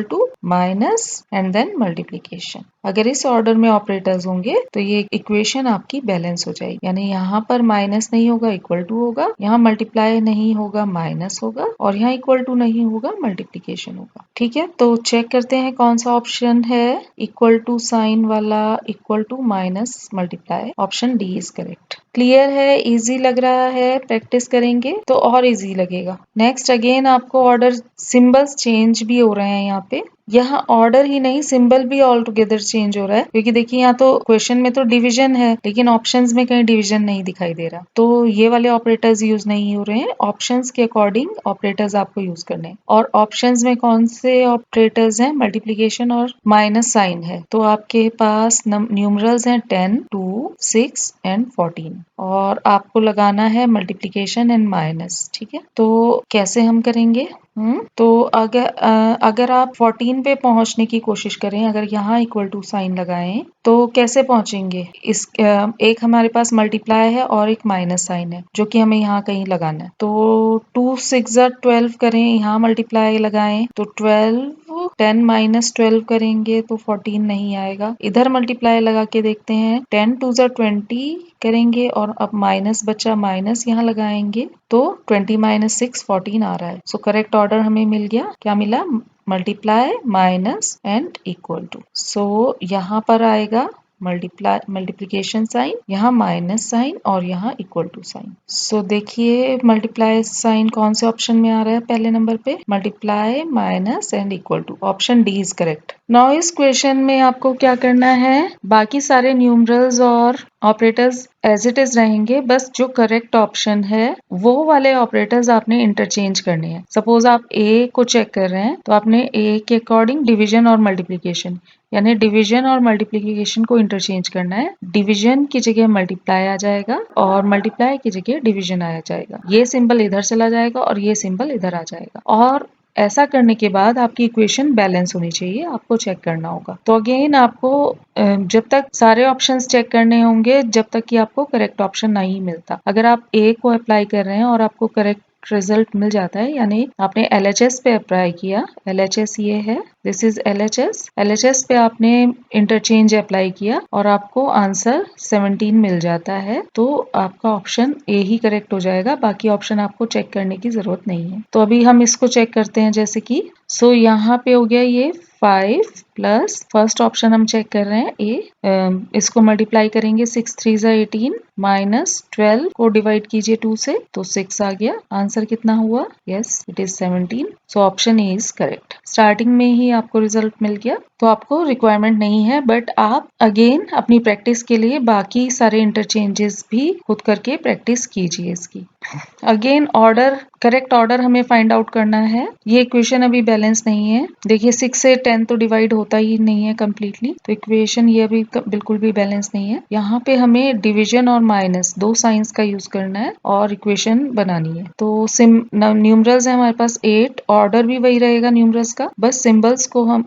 to minus and then multiplication. अगर इस ऑर्डर में ऑपरेटर्स होंगे तो ये इक्वेशन आपकी बैलेंस हो जाएगी। यानी यहाँ पर माइनस नहीं होगा, इक्वल टू होगा, यहाँ मल्टीप्लाई नहीं होगा, माइनस होगा और यहाँ इक्वल टू नहीं होगा, मल्टीप्लीकेशन होगा। ठीक है, तो चेक करते हैं कौन सा ऑप्शन है इक्वल टू साइन वाला, equal to minus multiply. Option D is correct. Clear है, इजी लग रहा है, प्रैक्टिस करेंगे तो और इजी लगेगा। नेक्स्ट अगेन आपको ऑर्डर सिंबल्स चेंज भी हो रहे हैं यहाँ पे। यहाँ ऑर्डर ही नहीं सिंबल भी ऑल टुगेदर चेंज हो रहा है क्योंकि देखिए यहाँ तो क्वेश्चन में तो डिवीजन है लेकिन ऑप्शंस में कहीं डिवीजन नहीं दिखाई दे रहा। तो ये वाले ऑपरेटर्स यूज नहीं हो रहे हैं। ऑप्शंस के अकॉर्डिंग ऑपरेटर्स आपको यूज करने हैं और ऑप्शंस में कौन से ऑपरेटर्स हैं? मल्टीप्लीकेशन और माइनस साइन है। तो आपके पास न्यूमरल्स हैं 10, 2, 6 एंड 14 और आपको लगाना है मल्टीप्लीकेशन एंड माइनस। ठीक है, तो कैसे हम करेंगे? तो अगर आप 14 पे पहुंचने की कोशिश करें, अगर यहाँ इक्वल टू साइन लगाएं तो कैसे पहुंचेंगे? एक हमारे पास मल्टीप्लाई है और एक माइनस साइन है जो कि हमें यहाँ कहीं लगाना है। तो 2 6 12 करें, यहाँ मल्टीप्लाई लगाएं तो 12, 10 माइनस 12 करेंगे तो 14 नहीं आएगा। इधर मल्टीप्लाई लगा के देखते हैं, 10 2 20 करेंगे और अब माइनस बचा, माइनस यहाँ लगाएंगे तो 20 माइनस 6 14 आ रहा है। सो करेक्ट ऑर्डर हमें मिल गया। क्या मिला? Multiply, minus and equal to. So यहाँ पर आएगा मल्टीप्लीकेशन साइन, यहाँ माइनस साइन और यहाँ इक्वल टू साइन। सो देखिए मल्टीप्लाई साइन कौन से ऑप्शन में आ रहा है? पहले नंबर पे multiply, minus and equal to. Option D is correct. Now इस क्वेश्चन में आपको क्या करना है? बाकी सारे न्यूमरल्स और ऑपरेटर्स एज इट इज रहेंगे, बस जो करेक्ट ऑप्शन है वो वाले ऑपरेटर्स आपने इंटरचेंज करने हैं। सपोज आप ए को चेक कर रहे हैं तो आपने ए के अकॉर्डिंग डिवीजन और मल्टीप्लीकेशन यानी डिवीजन और मल्टीप्लीकेशन को इंटरचेंज करना है। डिवीजन की जगह मल्टीप्लाई आ जाएगा और मल्टीप्लाई की जगह डिवीजन आ जाएगा। ये सिंबल इधर चला जाएगा और ये सिंबल इधर आ जाएगा और ऐसा करने के बाद आपकी इक्वेशन बैलेंस होनी चाहिए, आपको चेक करना होगा। तो अगेन आपको जब तक सारे ऑप्शंस चेक करने होंगे जब तक कि आपको करेक्ट ऑप्शन नहीं मिलता। अगर आप ए को अप्लाई कर रहे हैं और आपको करेक्ट रिजल्ट मिल जाता है, यानी आपने LHS पे अप्लाई किया, LHS ये है, दिस इज LHS पे आपने इंटरचेंज अप्लाई किया और आपको आंसर 17 मिल जाता है, तो आपका ऑप्शन ए ही करेक्ट हो जाएगा, बाकी ऑप्शन आपको चेक करने की जरूरत नहीं है। तो अभी हम इसको चेक करते हैं, जैसे कि यहाँ पे हो गया ये 5 प्लस फर्स्ट ऑप्शन हम चेक कर रहे हैं ए, इसको मल्टीप्लाई करेंगे 6 3 जा 18 माइनस 12 को डिवाइड कीजिए 2 से, तो 6 आ गया। आंसर कितना हुआ? Yes, it is 17। So option A is correct. Starting में ही आपको रिजल्ट मिल गया, तो आपको रिक्वायरमेंट नहीं है, बट आप अगेन अपनी प्रैक्टिस के लिए बाकी सारे इंटरचेंजेस भी खुद करके प्रैक्टिस कीजिए इसकी। अगेन ऑर्डर, करेक्ट ऑर्डर हमें फाइंड आउट करना है। ये इक्वेशन अभी बैलेंस नहीं है, देखिए 6 से 10 तो डिवाइड होता ही नहीं है कंप्लीटली, तो इक्वेशन ये अभी बिल्कुल भी बैलेंस नहीं है। यहाँ पे हमें डिवीजन और माइनस दो साइंस का यूज करना है और इक्वेशन बनानी है। तो न्यूमरल्स है हमारे पास 8, ऑर्डर भी वही रहेगा न्यूमरल्स का, बस सिंबल्स को हम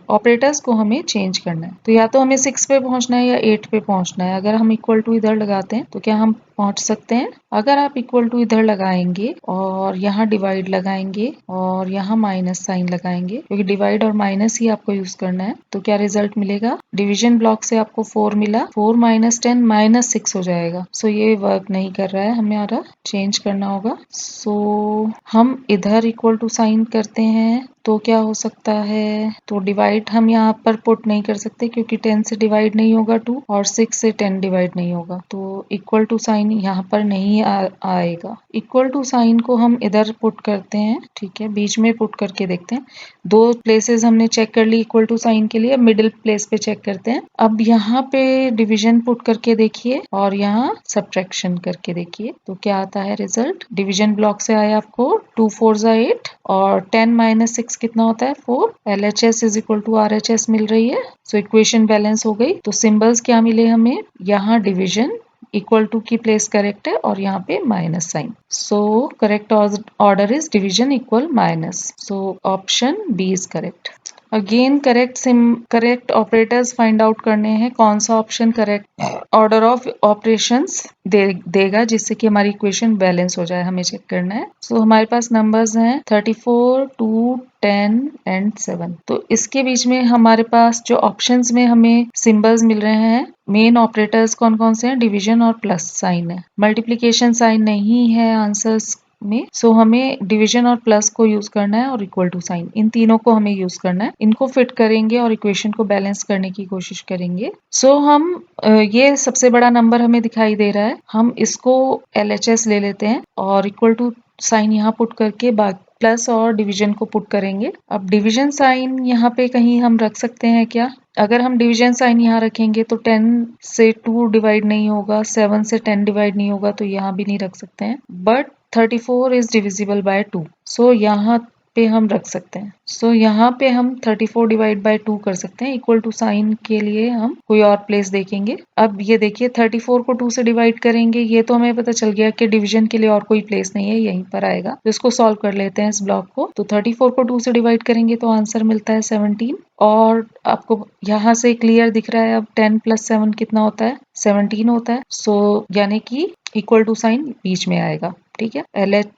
ऑपरेटर्स को हमें चेंज करना है। तो या तो हमें 6 पे पहुंचना है या 8 पे पहुंचना है। अगर हम इक्वल टू इधर लगाते हैं तो क्या हम पहुंच सकते हैं? अगर आप इक्वल टू इधर लगाएंगे और यहाँ डिवाइड लगाएंगे और यहाँ माइनस साइन लगाएंगे, क्योंकि डिवाइड और माइनस ही आपको यूज करना है, तो क्या रिजल्ट मिलेगा? डिवीजन ब्लॉक से आपको 4 मिला, 4 माइनस 10 माइनस 6 हो जाएगा। सो ये वर्क नहीं कर रहा है, हमें चेंज करना होगा। सो हम इधर इक्वल टू साइन करते हैं, तो क्या हो सकता है? तो डिवाइड हम यहाँ पर पुट नहीं कर सकते क्योंकि 10 से डिवाइड नहीं होगा 2 और 6 से 10 डिवाइड नहीं होगा, तो इक्वल टू साइन यहाँ पर नहीं आएगा। इक्वल टू साइन को हम इधर पुट करते हैं, ठीक है, बीच में पुट करके देखते हैं। दो प्लेसेस हमने चेक कर ली इक्वल टू साइन के लिए, मिडिल प्लेस पे चेक करते हैं। अब यहाँ पे डिवीजन पुट करके देखिए और यहाँ सब्ट्रैक्शन करके देखिए, तो क्या आता है रिजल्ट? डिवीजन ब्लॉक से आया आपको 2 4 जा 8 और 10 माइनस 6 कितना होता है? 4। LHS is equal to RHS मिल रही है, सो इक्वेशन बैलेंस हो गई। तो सिंबल्स क्या मिले हमें? यहाँ डिवीजन इक्वल टू की प्लेस करेक्ट है और यहाँ पे minus sign. So correct order is division equal minus, so option B is correct. Again correct operators find out करने हैं, कौन सा option correct order of operations देगा जिससे कि हमारी इक्वेशन बैलेंस हो जाए, हमें चेक करना है। सो हमारे पास नंबर्स हैं 34 2 10 एंड 7। तो इसके बीच में हमारे पास जो ऑप्शंस में हमें सिंबल्स मिल रहे हैं, मेन ऑपरेटर्स कौन कौन से हैं? डिवीजन और प्लस साइन है, मल्टीप्लीकेशन साइन नहीं है आंसर्स में। सो हमें डिवीजन और प्लस को यूज करना है और इक्वल टू साइन, इन तीनों को हमें यूज करना है। इनको फिट करेंगे और इक्वेशन को बैलेंस करने की कोशिश करेंगे। सो हम ये सबसे बड़ा नंबर हमें दिखाई दे रहा है, हम इसको LHS ले लेते हैं और इक्वल टू साइन यहाँ पुट करके प्लस और डिवीजन को पुट करेंगे। अब डिवीजन साइन यहाँ पे कहीं हम रख सकते हैं क्या? अगर हम डिवीजन साइन यहाँ रखेंगे तो 10 से 2 डिवाइड नहीं होगा, 7 से 10 डिवाइड नहीं होगा, तो यहाँ भी नहीं रख सकते हैं। बट 34 इज डिविजिबल बाय 2, सो यहाँ पे हम रख सकते हैं। सो यहाँ पे हम 34 डिवाइड बाय 2 कर सकते हैं। इक्वल टू साइन के लिए हम कोई और प्लेस देखेंगे। अब ये देखिए 34 को 2 से डिवाइड करेंगे, ये तो हमें पता चल गया कि डिवीजन के लिए और कोई प्लेस नहीं है, यहीं पर आएगा। तो इसको सॉल्व कर लेते हैं इस ब्लॉक को। तो 34 को 2 से डिवाइड करेंगे तो आंसर मिलता है 17, और आपको यहाँ से क्लियर दिख रहा है अब 10 प्लस 7 कितना होता है? 17 होता है। सो यानी कि इक्वल टू साइन बीच में आएगा, ठीक है।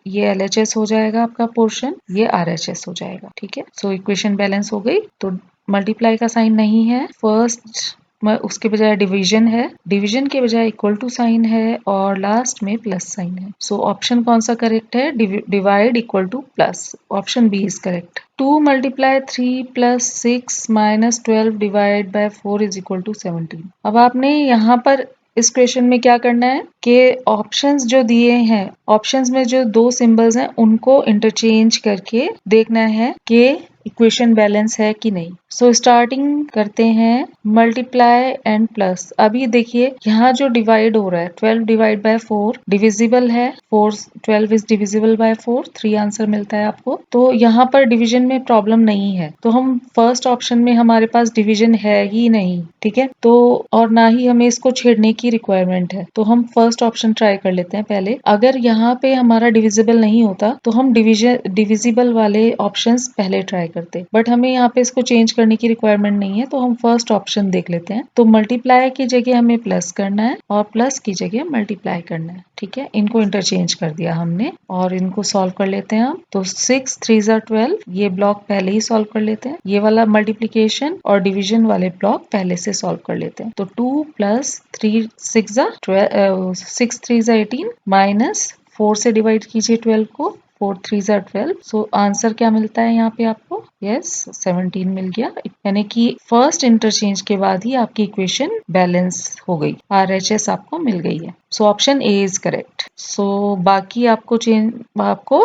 ये LHS हो जाएगा आपका पोर्शन, ये RHS हो जाएगा, ठीक है। सो इक्वेशन बैलेंस हो गई। तो मल्टीप्लाई का साइन नहीं है फर्स्ट, उसके बजाय डिवीजन है, डिवीजन के बजाय इक्वल टू साइन है और लास्ट में प्लस साइन है। सो ऑप्शन कौन सा करेक्ट है? Divide equal to plus, option B is correct. 2 multiply 3 plus 6 minus 12 divide by 4 is equal to 17। अब आपने यहाँ पर इस क्वेश्चन में क्या करना है कि ऑप्शंस जो दिए हैं, ऑप्शंस में जो दो सिंबल्स हैं उनको इंटरचेंज करके देखना है कि इक्वेशन बैलेंस है कि नहीं। सो स्टार्टिंग करते हैं मल्टीप्लाई एंड प्लस। अभी देखिए यहाँ जो डिवाइड हो रहा है 12 डिवाइड बाय 4 डिविजिबल है, 4 12 इज डिविजिबल बाय 4, 3 आंसर मिलता है आपको। तो यहाँ पर डिवीजन में प्रॉब्लम नहीं है, तो हम फर्स्ट ऑप्शन में हमारे पास डिवीजन है ही नहीं, ठीक है। तो और ना ही हमें इसको छेड़ने की रिक्वायरमेंट है, तो हम फर्स्ट ऑप्शन ट्राई कर लेते हैं पहले। अगर यहाँ पे हमारा डिविजिबल नहीं होता तो हम डिविजिबल वाले ऑप्शंस पहले ट्राई करते, बट हमें यहाँ पे इसको चेंज करने की रिक्वायरमेंट नहीं है, तो हम फर्स्ट ऑप्शन देख लेते हैं। तो मल्टीप्लाई की जगह हमें प्लस करना है और प्लस की जगह मल्टीप्लाई करना है, ठीक है। इनको इंटरचेंज कर दिया हमने और इनको सॉल्व कर लेते हैं हम। तो 6 3 12, ये ब्लॉक पहले ही सॉल्व कर लेते हैं। ये वाला मल्टीप्लीकेशन और डिवीजन वाले ब्लॉक पहले से सॉल्व कर लेते हैं। तो 2 प्लस 3 6 6 3 18 माइनस 4 से डिवाइड कीजिए 12 को, 4 3 12। सो आंसर क्या मिलता है यहाँ पे आपको? यस 17 मिल गया। यानी कि फर्स्ट इंटरचेंज के बाद ही आपकी इक्वेशन बैलेंस हो गई, RHS आपको मिल गई है। So option A is correct. So बाकी आपको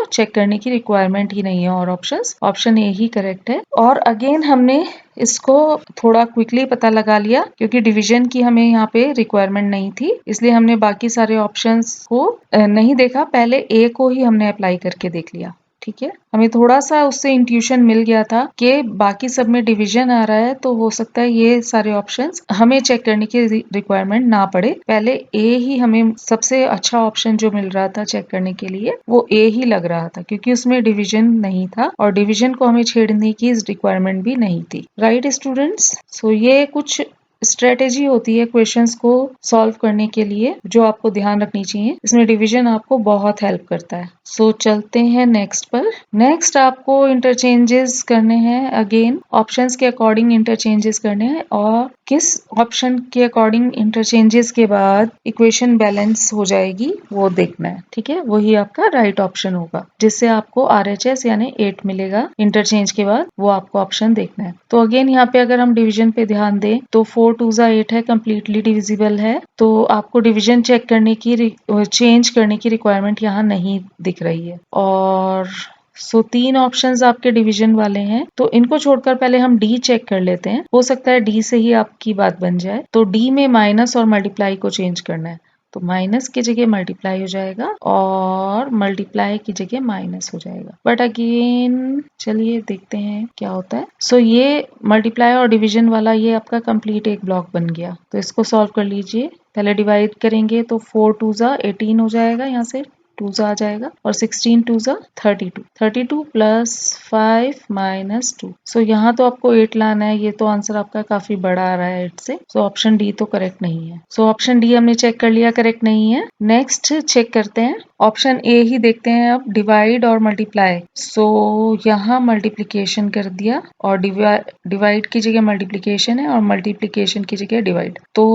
चेक करने की रिक्वायरमेंट ही नहीं है और ऑप्शन ए ही करेक्ट है। और अगेन हमने इसको थोड़ा क्विकली पता लगा लिया क्योंकि डिवीजन की हमें यहाँ पे रिक्वायरमेंट नहीं थी, इसलिए हमने बाकी सारे ऑप्शंस को नहीं देखा, पहले ए को ही हमने अप्लाई करके देख लिया, ठीक है। हमें थोड़ा सा उससे इंट्यूशन मिल गया था कि बाकी सब में डिवीजन आ रहा है, तो हो सकता है ये सारे ऑप्शंस हमें चेक करने की रिक्वायरमेंट ना पड़े। पहले ए ही हमें सबसे अच्छा ऑप्शन जो मिल रहा था चेक करने के लिए, वो ए ही लग रहा था क्योंकि उसमें डिवीजन नहीं था और डिवीजन को हमें छेड़ने की रिक्वायरमेंट भी नहीं थी। Right students? सो ये कुछ स्ट्रेटेजी होती है क्वेश्चंस को सॉल्व करने के लिए जो आपको ध्यान रखनी चाहिए। इसमें डिवीजन आपको बहुत हेल्प करता है। सो चलते हैं नेक्स्ट पर। नेक्स्ट आपको इंटरचेंजेस करने हैं, अगेन ऑप्शंस के अकॉर्डिंग इंटरचेंजेस करने हैं और किस ऑप्शन के अकॉर्डिंग इंटरचेंजेस के बाद इक्वेशन बैलेंस हो जाएगी वो देखना है, ठीक है। वही आपका राइट ऑप्शन होगा जिससे आपको RHS यानी 8 मिलेगा इंटरचेंज के बाद, वो आपको ऑप्शन देखना है। तो अगेन यहाँ पे अगर हम डिवीजन पे ध्यान दें तो 4 2 8 है, कम्प्लीटली डिविजिबल है, तो आपको डिवीजन चेक करने की चेंज करने की रिक्वायरमेंट यहाँ नहीं दिख रही है। और सो 3 ऑप्शंस आपके डिवीजन वाले हैं, तो इनको छोड़कर पहले हम डी चेक कर लेते हैं, हो सकता है डी से ही आपकी बात बन जाए। तो डी में माइनस और मल्टीप्लाई को चेंज करना है, तो माइनस की जगह मल्टीप्लाई हो जाएगा और मल्टीप्लाई की जगह माइनस हो जाएगा। बट अगेन चलिए देखते हैं क्या होता है। सो ये मल्टीप्लाई और डिवीजन वाला ये आपका कंप्लीट एक ब्लॉक बन गया, तो इसको सॉल्व कर लीजिए। पहले डिवाइड करेंगे तो 4 2 18 हो जाएगा, यहाँ से 2 आ जाएगा और 16 2 32, 32 प्लस 5 माइनस 2। सो यहाँ तो आपको 8 लाना है, ये तो आंसर आपका काफी बड़ा आ रहा है 8 से। सो ऑप्शन डी तो करेक्ट नहीं है। सो ऑप्शन डी हमने चेक कर लिया, करेक्ट नहीं है। नेक्स्ट चेक करते हैं ऑप्शन ए ही देखते हैं अब, डिवाइड और मल्टीप्लाई। सो यहाँ मल्टीप्लीकेशन कर दिया और डिवाइड की जगह मल्टीप्लीकेशन है और मल्टीप्लीकेशन की जगह डिवाइड। तो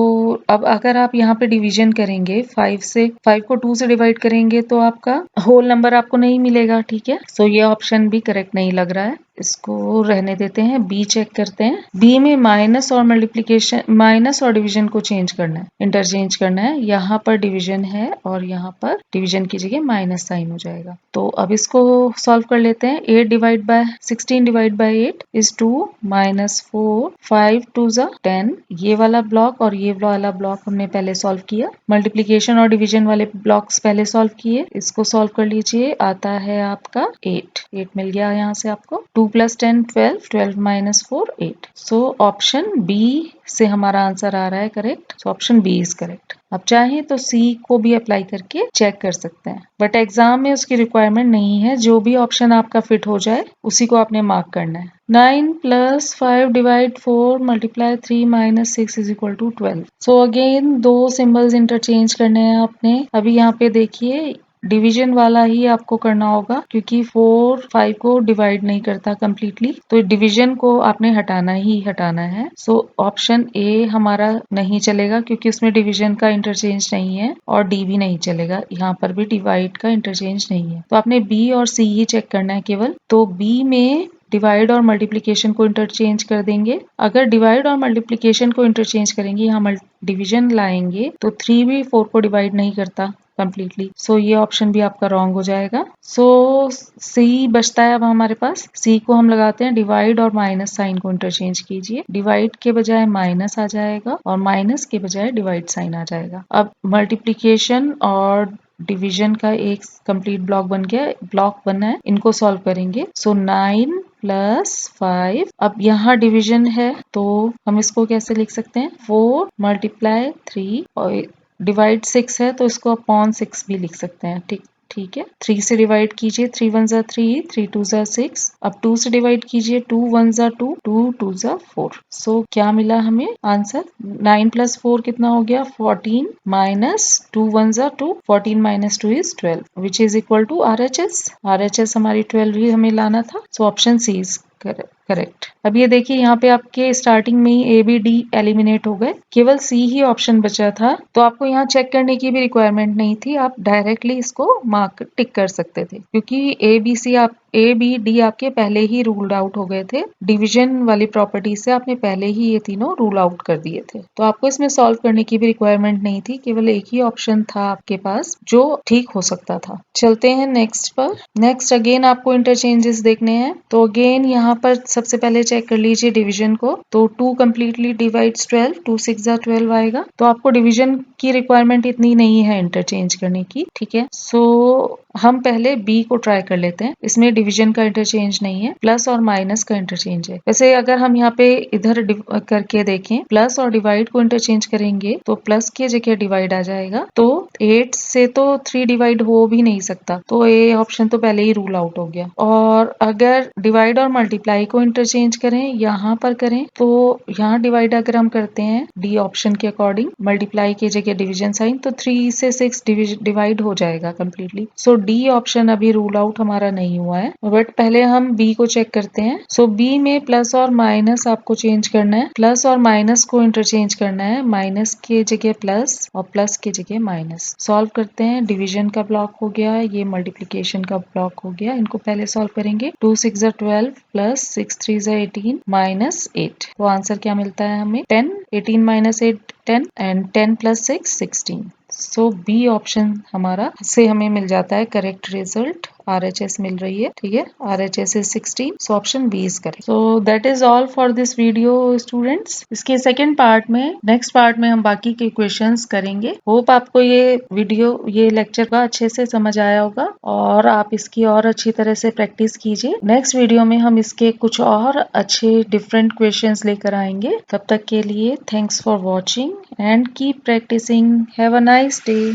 अब अगर आप यहाँ पे डिवीजन करेंगे 5 को 2 से डिवाइड करेंगे तो आपका होल नंबर आपको नहीं मिलेगा, ठीक है। सो ये ऑप्शन भी करेक्ट नहीं लग रहा है, इसको रहने देते हैं। बी चेक करते हैं। बी में माइनस और मल्टीप्लीकेशन, माइनस और डिवीजन को चेंज करना है, इंटरचेंज करना है। यहाँ पर डिवीजन है और यहाँ पर डिवीजन की जगह माइनस साइन हो जाएगा। तो अब इसको सॉल्व कर लेते हैं। 16 डिवाइड बाय 8 इज 2 माइनस 4, 5 2 10। ये वाला ब्लॉक और ये वाला ब्लॉक हमने पहले सॉल्व किया। मल्टीप्लीकेशन और डिवीजन वाले ब्लॉक्स पहले सॉल्व किए, इसको सॉल्व कर लीजिए। आता है आपका 8 मिल गया यहाँ से आपको। 2 plus 10 12, 12 minus 4 8। So option B से हमारा आंसर आ रहा है correct. So option B is correct. आप चाहें तो सी को भी अप्लाई करके चेक कर सकते हैं, बट एग्जाम में उसकी रिक्वायरमेंट नहीं है। जो भी ऑप्शन आपका फिट हो जाए उसी को आपने मार्क करना है। 9 plus 5 divide 4 multiply 3 minus 6 is equal to 12। So again दो सिंबल्स इंटरचेंज करने हैं आपने। अभी यहाँ पे देखिए डिवीजन वाला ही आपको करना होगा क्योंकि 4 5 को डिवाइड नहीं करता कंप्लीटली, तो डिवीजन को आपने हटाना ही हटाना है। सो ऑप्शन ए हमारा नहीं चलेगा क्योंकि उसमें डिवीजन का इंटरचेंज नहीं है और डी भी नहीं चलेगा, यहाँ पर भी डिवाइड का इंटरचेंज नहीं है। तो आपने बी और सी ही चेक करना है केवल। तो बी में डिवाइड और मल्टीप्लिकेशन को इंटरचेंज कर देंगे। अगर डिवाइड और मल्टीप्लिकेशन को इंटरचेंज करेंगे, यहाँ डिवीजन लाएंगे तो 3 भी 4 को डिवाइड नहीं करता कम्प्लीटली। सो ये ऑप्शन भी आपका रॉन्ग हो जाएगा। सो सी बचता है अब हमारे पास। सी को हम लगाते हैं डिवाइड और माइनस साइन को इंटरचेंज कीजिए। डिवाइड के बजाय माइनस आ जाएगा और माइनस के बजाय डिवाइड साइन आ जाएगा। अब मल्टीप्लीकेशन और डिवीजन का एक कंप्लीट ब्लॉक बना है, इनको सॉल्व करेंगे। सो 9 प्लस 5, अब यहाँ डिवीजन है तो हम इसको कैसे लिख सकते हैं, 4 मल्टीप्लाई 3 और डिवाइड 6 है तो इसको अपॉन 6 भी लिख सकते हैं। ठीक है। 3 से डिवाइड कीजिए, 3 1 जा 3, 3 2 जा 6। अब 2 से डिवाइड कीजिए, 2 1 जा 2, 2 2 जा 4। सो क्या मिला हमें आंसर, 9 प्लस 4 कितना हो गया, 14 माइनस 2 1 जा 2, 14 minus 2 is 12 which is equal to RHS। RHS हमारी 12 ही हमें लाना था। So option C is correct. अब ये देखिए यहाँ पे आपके स्टार्टिंग में ही A B D एलिमिनेट हो गए, केवल C ही ऑप्शन बचा था। तो आपको यहाँ चेक करने की भी रिक्वायरमेंट नहीं थी, आप डायरेक्टली इसको मार्क टिक कर सकते थे क्योंकि A B D आपके पहले ही रूल्ड आउट हो गए थे। डिवीजन वाली प्रॉपर्टी से आपने पहले ही ये तीनों रूल आउट कर दिए थे, तो आपको इसमें सॉल्व करने की भी रिक्वायरमेंट नहीं थी, केवल एक ही ऑप्शन था आपके पास जो ठीक हो सकता था। चलते हैं नेक्स्ट पर। नेक्स्ट अगेन आपको इंटरचेंजेस देखने हैं, तो अगेन यहाँ पर सबसे पहले चेक कर लीजिए डिवीजन को। तो 2 कम्प्लीटली डिवाइड्स 12, 2 6 जा 12 आएगा। तो आपको डिवीजन की रिक्वायरमेंट इतनी नहीं है इंटरचेंज करने की, ठीक है। सो हम पहले बी को ट्राई कर लेते हैं। इसमें डिवीजन का इंटरचेंज नहीं है, प्लस और माइनस का इंटरचेंज है। वैसे अगर हम यहाँ पे इधर करके देखें, प्लस और डिवाइड को इंटरचेंज करेंगे तो प्लस की जगह डिवाइड आ जाएगा। तो 8 से तो 3 डिवाइड हो भी नहीं सकता, तो ये ऑप्शन तो पहले ही रूल आउट हो गया। और अगर डिवाइड और मल्टीप्लाई को इंटरचेंज करें, यहाँ पर करें, तो यहाँ डिवाइड अगर हम करते हैं डी ऑप्शन के अकॉर्डिंग, मल्टीप्लाई की जगह डिवीजन साइन, तो 3 से 6 डिवाइड हो जाएगा कम्प्लीटली। सो डी ऑप्शन अभी रूल आउट हमारा नहीं हुआ है, बट पहले हम बी को चेक करते हैं। सो बी में प्लस और माइनस आपको चेंज करना है, प्लस और माइनस को इंटरचेंज करना है, माइनस की जगह प्लस और प्लस की जगह माइनस। सॉल्व करते हैं, डिवीजन का ब्लॉक हो गया, ये मल्टीप्लीकेशन का ब्लॉक हो गया। इनको पहले सॉल्व करेंगे, 2 6 जा 12 प्लस 6 3 जा 18 माइनस 8। तो आंसर क्या मिलता है हमें, 10, 18 minus 8 10 and 10 plus 6 16। So B option हमारा से हमें मिल जाता है करेक्ट रिजल्ट। RHS मिल रही है, ठीक है, RHS is 16, so option B is correct. So that is all for this video students. इसके सेकेंड पार्ट में, नेक्स्ट पार्ट में हम बाकी के क्वेश्चंस करेंगे। होप आपको ये लेक्चर का अच्छे से समझ आया होगा और आप इसकी और अच्छी तरह से प्रैक्टिस कीजिए। नेक्स्ट वीडियो में हम इसके कुछ और अच्छे डिफरेंट क्वेश्चंस लेकर आएंगे। तब तक के लिए thanks for watching and keep practising. Have a nice day.